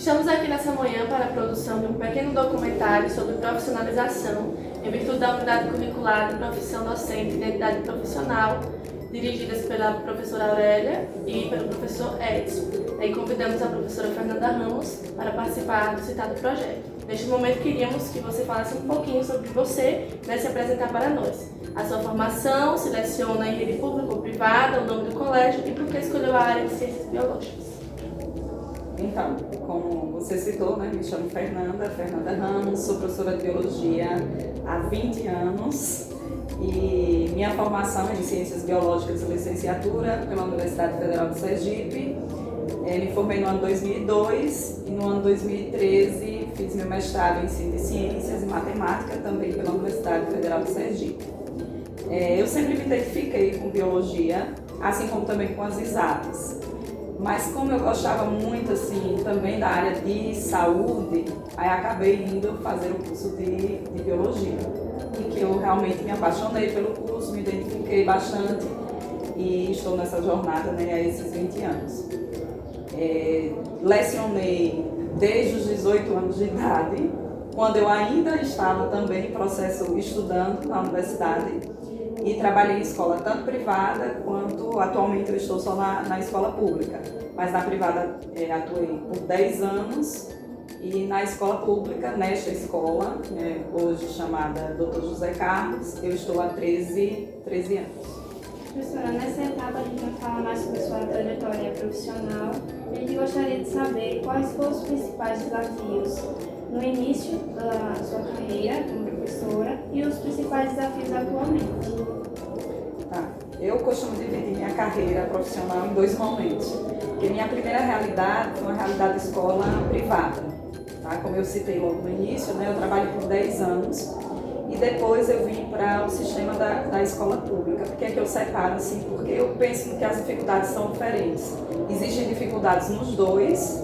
Estamos aqui nessa manhã para a produção de um pequeno documentário sobre profissionalização em virtude da unidade curricular de profissão docente e identidade profissional, dirigidas pela professora Aurélia e pelo professor Edson. E convidamos a professora Fernanda Ramos para participar do citado projeto. Neste momento, queríamos que você falasse um pouquinho sobre você e se apresentar para nós. A sua formação, se leciona em rede pública ou privada, o nome do colégio e por que escolheu a área de ciências biológicas. Então, como você citou, né, me chamo Fernanda Ramos, sou professora de Biologia há 20 anos e minha formação é em Ciências Biológicas e Licenciatura pela Universidade Federal de Sergipe. Me formei no ano 2002 e no ano 2013 fiz meu mestrado em Ciências e Matemática também pela Universidade Federal de Sergipe. Eu sempre me identifiquei com Biologia, assim como também com as exatas. Mas como eu gostava muito assim, também da área de saúde, aí acabei indo fazer o curso de Biologia. E que eu realmente me apaixonei pelo curso, me identifiquei bastante e estou nessa jornada, né, há esses 20 anos. Lecionei desde os 18 anos de idade, quando eu ainda estava também em processo estudando na universidade. E trabalhei em escola tanto privada quanto atualmente eu estou só na escola pública. Mas na privada atuei por 10 anos e na escola pública, nesta escola, hoje chamada Dr. José Carlos, eu estou há 13 anos. Professora, nessa etapa a gente vai falar mais sobre sua trajetória profissional. A gente gostaria de saber quais foram os principais desafios no início da sua carreira como professora e os principais desafios atualmente. Eu costumo dividir minha carreira profissional em dois momentos. Porque minha primeira realidade foi uma realidade de escola privada. Tá? Como eu citei logo no início, né, eu trabalhei por 10 anos e depois eu vim para o sistema da escola pública. Por que é que eu separo assim? Porque eu penso que as dificuldades são diferentes. Existem dificuldades nos dois,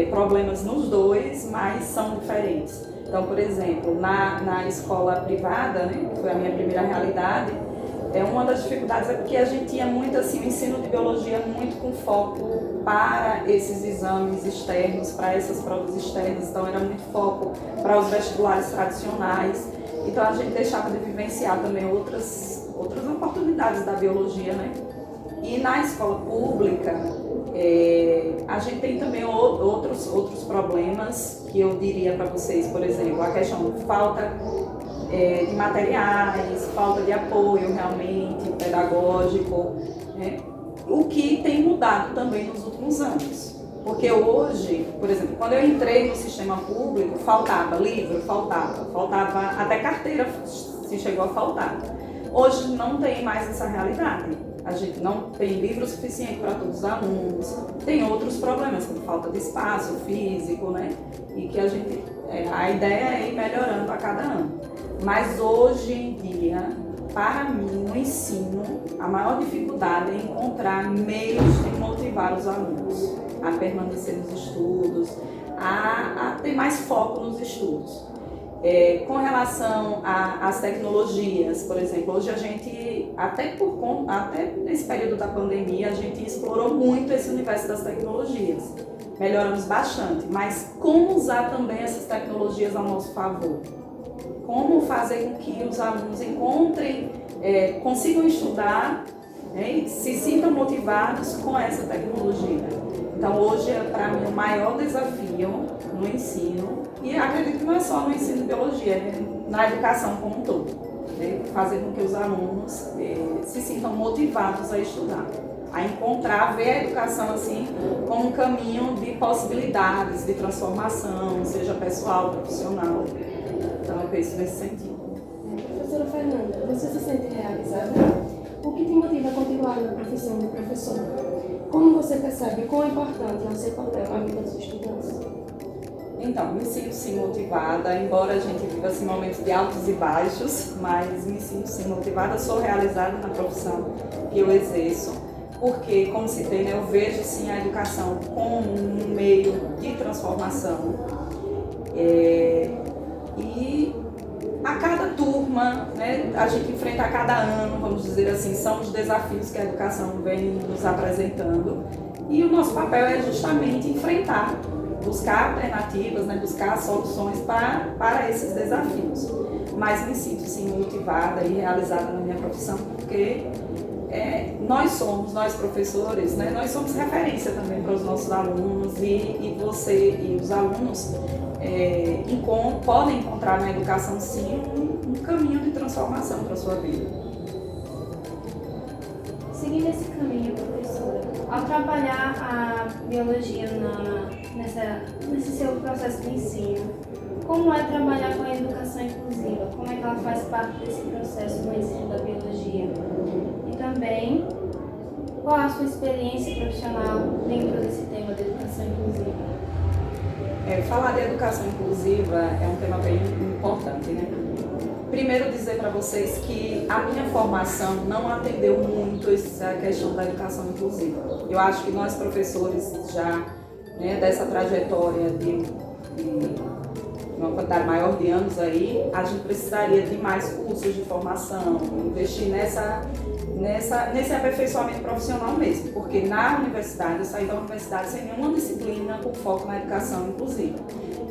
problemas nos dois, mas são diferentes. Então, por exemplo, na escola privada, né, que foi a minha primeira realidade, uma das dificuldades é porque a gente tinha muito assim, o ensino de biologia muito com foco para esses exames externos, para essas provas externas, então era muito foco para os vestibulares tradicionais, então a gente deixava de vivenciar também outras oportunidades da biologia, né? E na escola pública, a gente tem também outros problemas que eu diria para vocês, por exemplo, a questão de falta de materiais, falta de apoio realmente pedagógico, né? O que tem mudado também nos últimos anos. Porque hoje, por exemplo, quando eu entrei no sistema público, faltava livro, faltava até carteira se chegou a faltar. Hoje não tem mais essa realidade. A gente não tem livro suficiente para todos os alunos, tem outros problemas, como falta de espaço físico, né? E que a ideia é ir melhorando a cada ano. Mas hoje em dia, para mim, no ensino, a maior dificuldade é encontrar meios de motivar os alunos a permanecer nos estudos, a ter mais foco nos estudos. Com relação às tecnologias, por exemplo, hoje a gente, até nesse período da pandemia, a gente explorou muito esse universo das tecnologias. Melhoramos bastante, mas como usar também essas tecnologias ao nosso favor? Como fazer com que os alunos consigam estudar, e se sintam motivados com essa tecnologia. Então hoje para mim o maior desafio no ensino, e acredito que não é só no ensino de biologia, na educação como um todo, né? Fazer com que os alunos se sintam motivados a estudar, a ver a educação assim como um caminho de possibilidades, de transformação, seja pessoal, profissional. Então eu penso nesse sentido. Professora Fernanda, você se sente realizada? O que te motiva a continuar na profissão de professora? Como você percebe quão importante é o seu papel na vida dos estudantes? Então, me sinto sim motivada, embora a gente viva assim, momentos de altos e baixos, mas me sinto sim motivada, sou realizada na profissão que eu exerço, porque, como citei, né, eu vejo sim a educação como um meio de transformação. E a cada turma, né, a gente enfrenta a cada ano, vamos dizer assim, são os desafios que a educação vem nos apresentando. E o nosso papel é justamente enfrentar buscar alternativas, né, buscar soluções para esses desafios. Mas me sinto sim motivada e realizada na minha profissão, porque nós professores, né, nós somos referência também para os nossos alunos e você e os alunos podem encontrar na educação sim um caminho de transformação para a sua vida. Seguindo esse caminho, professora, ao trabalhar a biologia nesse seu processo de ensino, como é trabalhar com a educação inclusiva? Como é que ela faz parte desse processo no ensino da biologia? E também, qual a sua experiência profissional dentro desse tema de educação inclusiva? Falar de educação inclusiva é um tema bem importante, né? Primeiro dizer para vocês que a minha formação não atendeu muito essa questão da educação inclusiva. Eu acho que nós professores já, né, dessa trajetória de uma quantidade maior de anos aí, a gente precisaria de mais cursos de formação, investir nesse aperfeiçoamento profissional mesmo, porque na universidade, eu saí da universidade sem nenhuma disciplina com foco na educação inclusiva.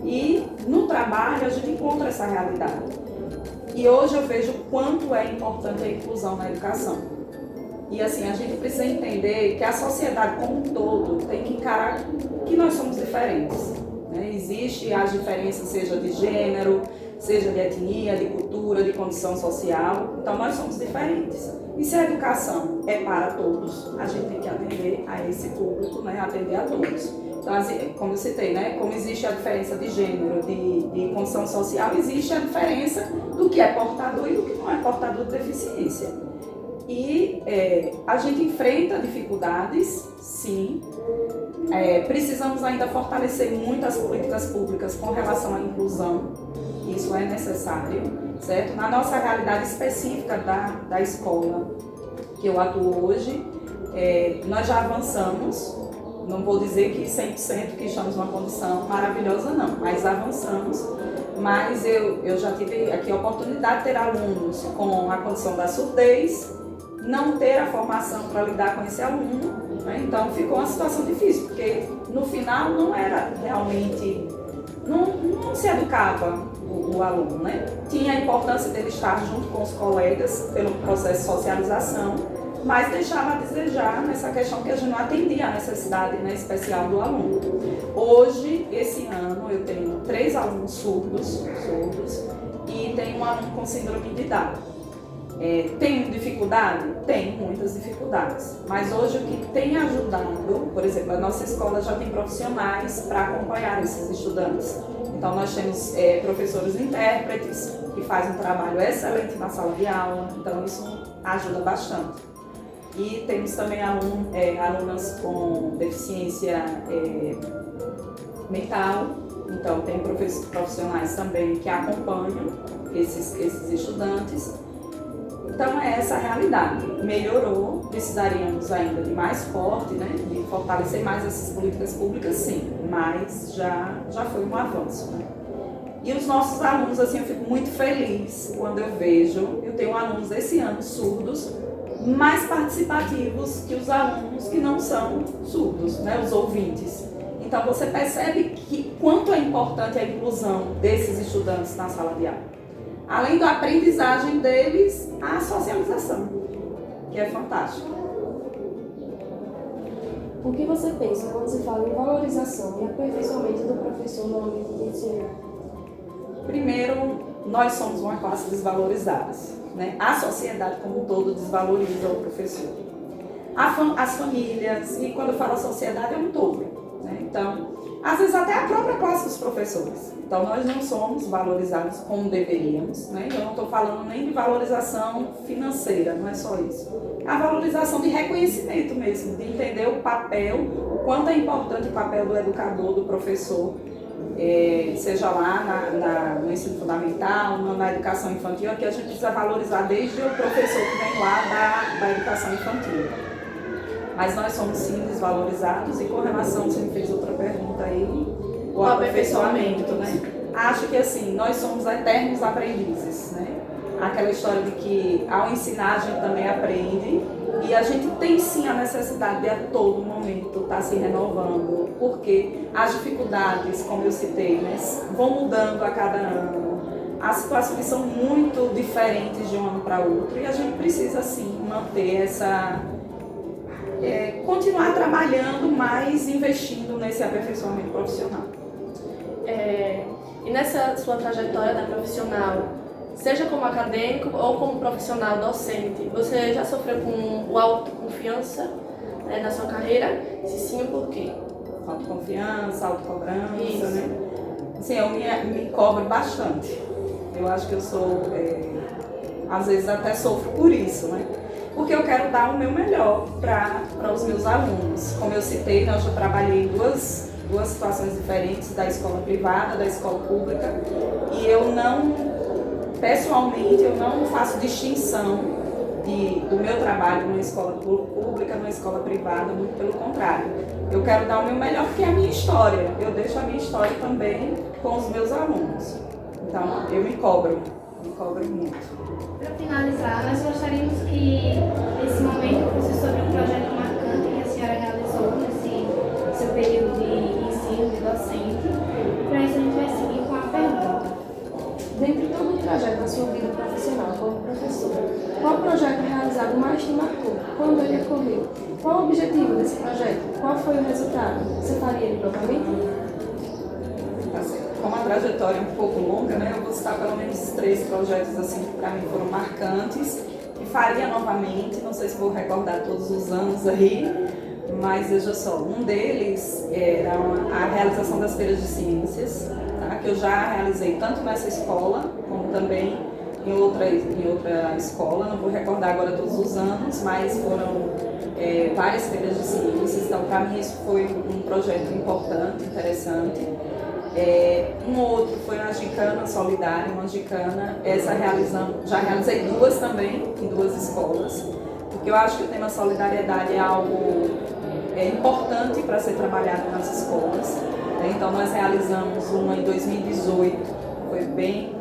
E no trabalho a gente encontra essa realidade. E hoje eu vejo o quanto é importante a inclusão na educação. E assim, a gente precisa entender que a sociedade como um todo tem que encarar que nós somos diferentes. Existe as diferenças, seja de gênero, seja de etnia, de cultura, de condição social. Então, nós somos diferentes. E se a educação é para todos, a gente tem que atender a esse público, né? Atender a todos. Então, como eu citei, né? Como existe a diferença de gênero, de condição social, existe a diferença do que é portador e do que não é portador de deficiência. E a gente enfrenta dificuldades, sim. Precisamos ainda fortalecer muitas políticas públicas com relação à inclusão, isso é necessário, certo? Na nossa realidade específica da escola que eu atuo hoje, nós já avançamos, não vou dizer que 100% que estamos numa condição maravilhosa não, mas avançamos, mas eu já tive aqui a oportunidade de ter alunos com a condição da surdez, não ter a formação para lidar com esse aluno, né? Então ficou uma situação difícil, porque no final não era realmente, não se educava o aluno, né? Tinha a importância dele estar junto com os colegas pelo processo de socialização, mas deixava a desejar nessa questão que a gente não atendia a necessidade, né, especial do aluno. Hoje, esse ano, eu tenho 3 alunos surdos e tenho um aluno com síndrome de Down. Tenho dificuldade? Tenho muitas dificuldades, mas hoje o que tem ajudado, por exemplo, a nossa escola já tem profissionais para acompanhar esses estudantes. Então nós temos professores intérpretes que fazem um trabalho excelente na sala de aula, então isso ajuda bastante. E temos também alunas com deficiência mental, então tem profissionais também que acompanham esses estudantes. Então é essa a realidade. Melhorou, precisaríamos ainda de mais forte, né, de fortalecer mais essas políticas públicas, sim, mas já foi um avanço, né? E os nossos alunos, assim, eu fico muito feliz quando eu tenho alunos esse ano surdos, mais participativos que os alunos que não são surdos, né, os ouvintes. Então você percebe que quanto é importante a inclusão desses estudantes na sala de aula. Além da aprendizagem deles, a socialização, que é fantástica. O que você pensa quando se fala em valorização e aperfeiçoamento do professor no âmbito do ensino? Primeiro, nós somos uma classe desvalorizada, né? A sociedade como um todo desvaloriza o professor. As famílias, e quando eu falo a sociedade é um todo, né? Então, às vezes até a própria classe dos professores. Então nós não somos valorizados como deveríamos, né? Eu não estou falando nem de valorização financeira, não é só isso. É a valorização de reconhecimento mesmo, de entender o papel, o quanto é importante o papel do educador, do professor, seja lá no ensino fundamental, na educação infantil, aqui a gente precisa valorizar desde o professor que vem lá da educação infantil. Mas nós somos sim desvalorizados e com relação, você me fez outra pergunta aí, o aperfeiçoamento, né? Acho que assim, nós somos eternos aprendizes, né? Aquela história de que ao ensinar a gente também aprende, E a gente tem sim a necessidade de a todo momento estar se renovando, porque as dificuldades, como eu citei, né, vão mudando a cada ano. As situações são muito diferentes de um ano para outro e a gente precisa sim manter continuar trabalhando, mas investindo nesse aperfeiçoamento profissional. E nessa sua trajetória profissional, seja como acadêmico ou como profissional docente, você já sofreu com autoconfiança na sua carreira? Se sim, por quê? Autoconfiança, autocobrança, Isso. né? Assim, eu me cobro bastante. Eu acho que eu sou, às vezes até sofro por isso, né? Porque eu quero dar o meu melhor para os meus alunos. Como eu citei, eu já trabalhei em duas situações diferentes, da escola privada, da escola pública, e pessoalmente, eu não faço distinção do meu trabalho numa escola pública, numa escola privada, muito pelo contrário. Eu quero dar o meu melhor porque é a minha história. Eu deixo a minha história também com os meus alunos. Então, eu me cobro muito. Para finalizar, nós gostaríamos que esse momento fosse sobre um projeto marcante que a senhora realizou nesse seu período de ensino, de docente. Para isso, a gente vai seguir com a pergunta. Dentre todo o trajeto da sua vida profissional como professor, qual projeto realizado mais te marcou? Quando ele ocorreu? Qual o objetivo desse projeto? Qual foi o resultado? Você faria ele novamente? Como a trajetória é um pouco longa, né, eu vou citar pelo menos 3 projetos assim, que para mim foram marcantes, que faria novamente, não sei se vou recordar todos os anos aí, mas veja só, um deles era a realização das feiras de ciências, tá, que eu já realizei tanto nessa escola, como também em outra escola, não vou recordar agora todos os anos, mas foram várias feiras de ciências, então para mim isso foi um projeto importante, interessante. Um outro foi uma gincana solidária, uma gincana, já realizei 2 também, em 2 escolas, porque eu acho que o tema solidariedade é algo importante para ser trabalhado nas escolas. Então nós realizamos uma em 2018, foi bem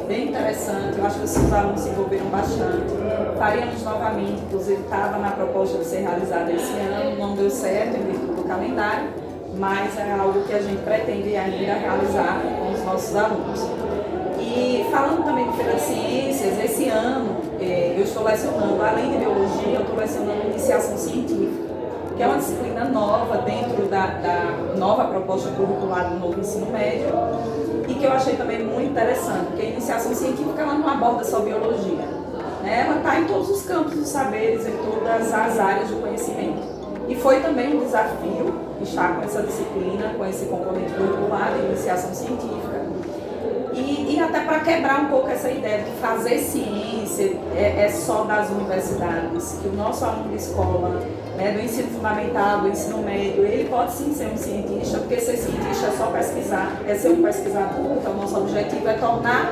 interessante, eu acho que os alunos se envolveram bastante. Faríamos novamente, inclusive estava na proposta de ser realizada esse ano, não deu certo em virtude do calendário, mas é algo que a gente pretende ainda realizar com os nossos alunos. E falando também de Feira de Ciências, esse ano eu estou lecionando, além de Biologia, eu estou lecionando Iniciação Científica, que é uma disciplina nova dentro da nova proposta curricular do novo ensino médio, e que eu achei também muito interessante, porque a Iniciação Científica ela não aborda só Biologia, né? Ela está em todos os campos dos saberes, em todas as áreas do conhecimento. E foi também um desafio estar com essa disciplina, com esse componente curricular de iniciação científica. E até para quebrar um pouco essa ideia de que fazer ciência é só das universidades, que o nosso aluno de escola, né, do ensino fundamental, do ensino médio, ele pode sim ser um cientista, porque ser cientista é só pesquisar, é ser um pesquisador. Então, nosso objetivo é tornar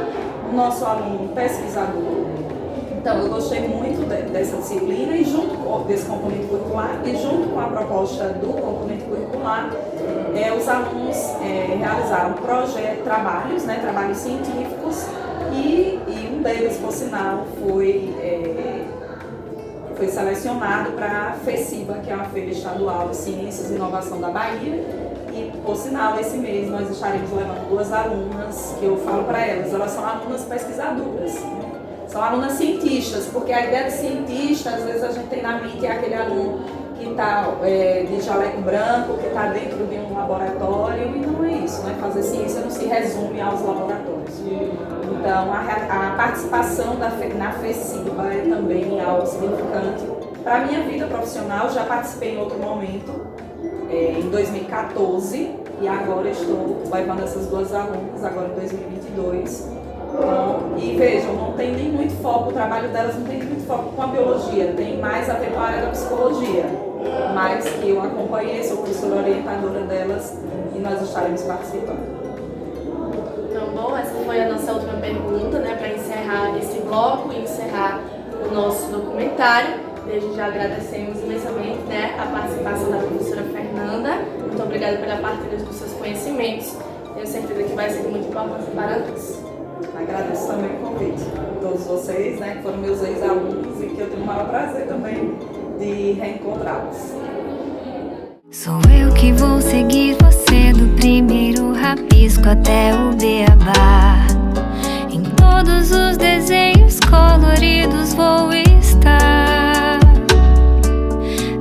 o nosso aluno pesquisador. Então, eu gostei muito dessa disciplina e desse componente curricular, e junto com a proposta do componente curricular, os alunos realizaram trabalhos científicos, e um deles, por sinal, foi selecionado para a FECIBA, que é uma Feira Estadual de Ciências e Inovação da Bahia. E, por sinal, esse mês nós estaremos levando 2 alunas, que eu falo para elas são alunas pesquisadoras, né? São alunas cientistas, porque a ideia de cientista, às vezes a gente tem na mente aquele aluno que está de jaleco branco, que está dentro de um laboratório, e não é isso, né? Fazer ciência não se resume aos laboratórios. Então, a participação na FECIBA é também algo significante. Para a minha vida profissional, já participei em outro momento, em 2014, e agora estou levando essas 2 alunas, agora em 2022. E vejam, não tem nem muito foco, o trabalho delas não tem nem muito foco com a biologia, tem mais a ver com a área da psicologia, mas que eu acompanhei, sou professora orientadora delas e nós estaremos participando. Então, bom, essa foi a nossa última pergunta, né, para encerrar esse bloco e encerrar o nosso documentário. Desde já agradecemos imensamente, né, a participação da professora Fernanda. Muito obrigada pela partilha dos seus conhecimentos. Tenho certeza que vai ser muito importante para nós. Agradeço também o convite de todos vocês, né, que foram meus ex-alunos e que eu tenho o maior prazer também de reencontrá-los. Sou eu que vou seguir você do primeiro rabisco até o beabá. Em todos os desenhos coloridos vou estar.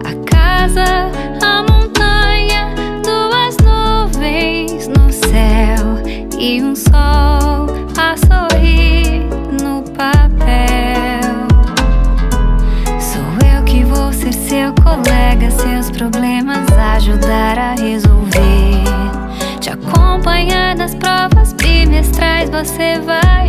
A casa, a montanha, duas nuvens no céu e um sol a sorrir no papel. Sou eu que vou ser seu colega, seus problemas ajudar a resolver. Te acompanhar nas provas bimestrais, você vai